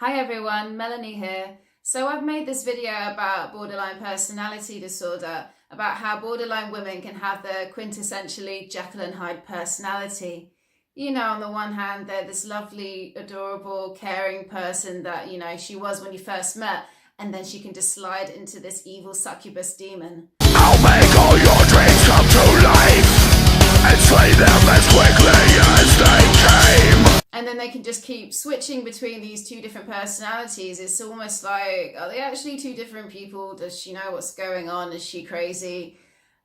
Hi everyone, Melanie here. So I've made this video about borderline personality disorder, about how borderline women can have the quintessentially Jekyll and Hyde personality. You know, on the one hand, they're this lovely, adorable, caring person that, she was when you first met, and then she can just slide into this evil succubus demon. I'll make all your dreams come to life and slay them as quickly as they came. And then they can just keep switching between these two different personalities. It's almost like, are they actually two different people? Does she know what's going on? Is she crazy?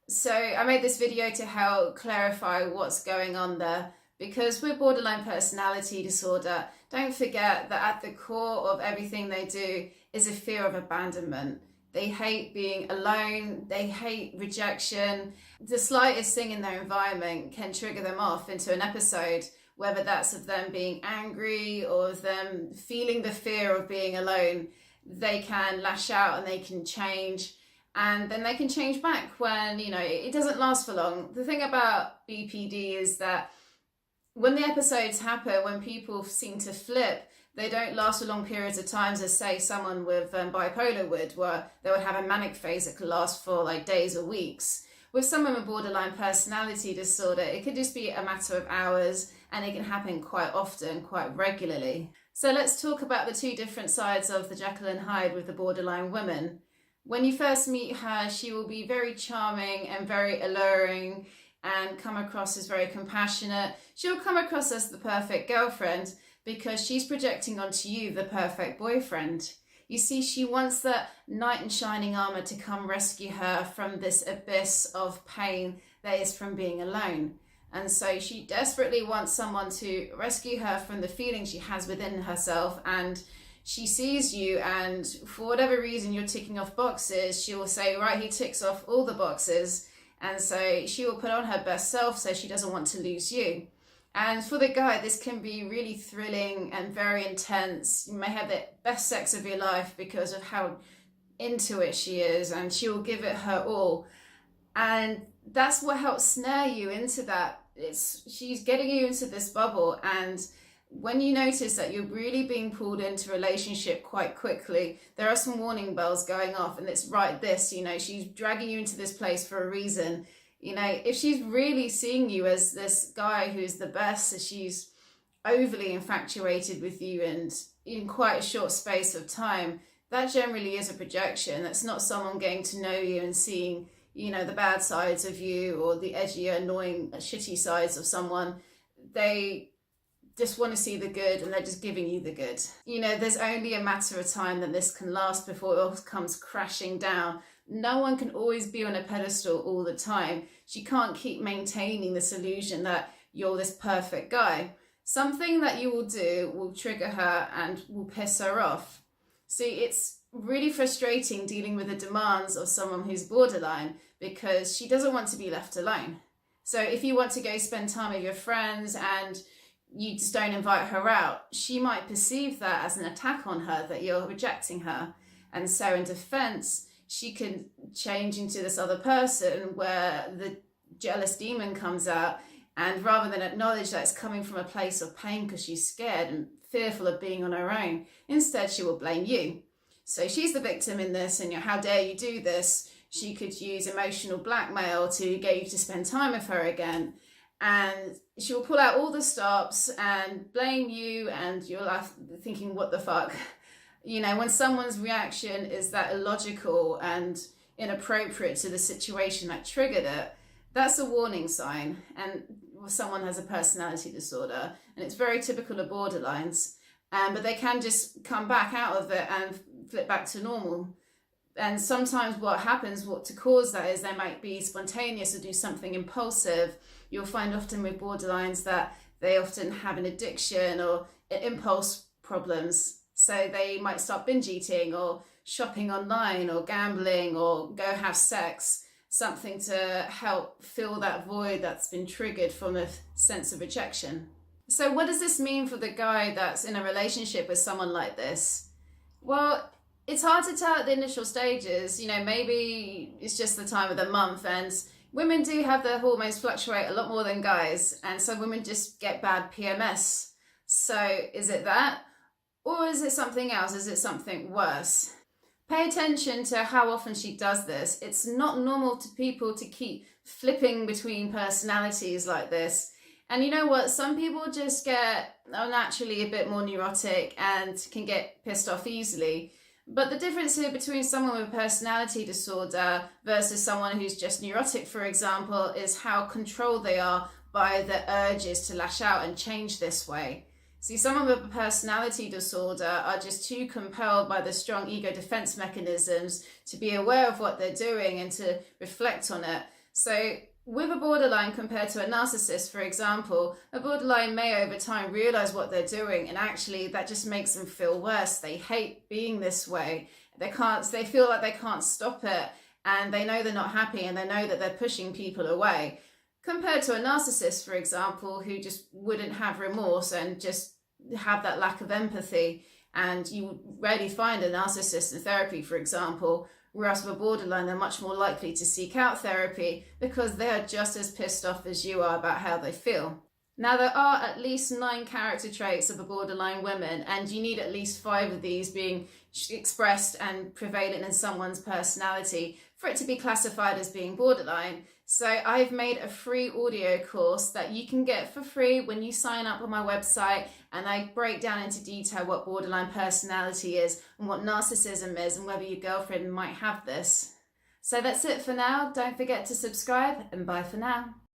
So I made this video to help clarify what's going on there. Because with borderline personality disorder, don't forget that at the core of everything they do is a fear of abandonment. They hate being alone, they hate rejection. The slightest thing in their environment can trigger them off into an episode, whether that's of them being angry or of them feeling the fear of being alone. They can lash out and they can change, and then they can change back when, it doesn't last for long. The thing about BPD is that when the episodes happen, when people seem to flip, they don't last for long periods of time, as say someone with bipolar would, where they would have a manic phase that could last for like days or weeks. With someone with borderline personality disorder, it could just be a matter of hours, and it can happen quite often, quite regularly. So let's talk about the two different sides of the Jekyll and Hyde with the borderline woman. When you first meet her, she will be very charming and very alluring and come across as very compassionate. She'll come across as the perfect girlfriend because she's projecting onto you the perfect boyfriend. You see, she wants that knight in shining armor to come rescue her from this abyss of pain that is from being alone. And so she desperately wants someone to rescue her from the feelings she has within herself. And she sees you, and for whatever reason you're ticking off boxes, she will say, right, he ticks off all the boxes. And so she will put on her best self so she doesn't want to lose you. And for the guy, this can be really thrilling and very intense. You may have the best sex of your life because of how into it she is, and she will give it her all. And that's what helps snare you into that. She's getting you into this bubble, and when you notice that you're really being pulled into a relationship quite quickly, there are some warning bells going off, and it's right this, she's dragging you into this place for a reason. If she's really seeing you as this guy who's the best, she's overly infatuated with you and in quite a short space of time, that generally is a projection. That's not someone getting to know you and seeing, the bad sides of you or the edgy, annoying, shitty sides of someone. They just want to see the good, and they're just giving you the good. There's only a matter of time that this can last before it all comes crashing down. No one can always be on a pedestal all the time. She can't keep maintaining this illusion that you're this perfect guy. Something that you will do will trigger her and will piss her off. See, it's really frustrating dealing with the demands of someone who's borderline because she doesn't want to be left alone. So if you want to go spend time with your friends and you just don't invite her out, she might perceive that as an attack on her, that you're rejecting her. And so in defense, she can change into this other person where the jealous demon comes out, and rather than acknowledge that it's coming from a place of pain because she's scared and fearful of being on her own, instead she will blame you. So she's the victim in this, and how dare you do this? She could use emotional blackmail to get you to spend time with her again. And she will pull out all the stops and blame you, and you're left thinking, what the fuck? When someone's reaction is that illogical and inappropriate to the situation that triggered it, that's a warning sign. And someone has a personality disorder, and it's very typical of borderlines. But they can just come back out of it and flip back to normal. And sometimes what happens, what to cause that is they might be spontaneous or do something impulsive. You'll find often with borderlines that they often have an addiction or impulse problems. So they might start binge eating or shopping online or gambling or go have sex, something to help fill that void that's been triggered from a sense of rejection. So what does this mean for the guy that's in a relationship with someone like this? Well, it's hard to tell at the initial stages. Maybe it's just the time of the month, and women do have their hormones fluctuate a lot more than guys, and so women just get bad PMS. So is it that? Or is it something else? Is it something worse? Pay attention to how often she does this. It's not normal to people to keep flipping between personalities like this. And you know what? Some people just get naturally a bit more neurotic and can get pissed off easily. But the difference here between someone with a personality disorder versus someone who's just neurotic, for example, is how controlled they are by the urges to lash out and change this way. See, someone with a personality disorder are just too compelled by the strong ego defense mechanisms to be aware of what they're doing and to reflect on it. So with a borderline compared to a narcissist, for example, a borderline may over time realize what they're doing, and actually that just makes them feel worse. They hate being this way. They feel like they can't stop it, and they know they're not happy, and they know that they're pushing people away. Compared to a narcissist, for example, who just wouldn't have remorse and just have that lack of empathy. And you rarely find a narcissist in therapy, for example, whereas with a borderline, they're much more likely to seek out therapy because they are just as pissed off as you are about how they feel. Now, there are at least 9 character traits of a borderline woman, and you need at least 5 of these being expressed and prevalent in someone's personality for it to be classified as being borderline. So I've made a free audio course that you can get for free when you sign up on my website, and I break down into detail what borderline personality is and what narcissism is and whether your girlfriend might have this. So that's it for now. Don't forget to subscribe, and bye for now.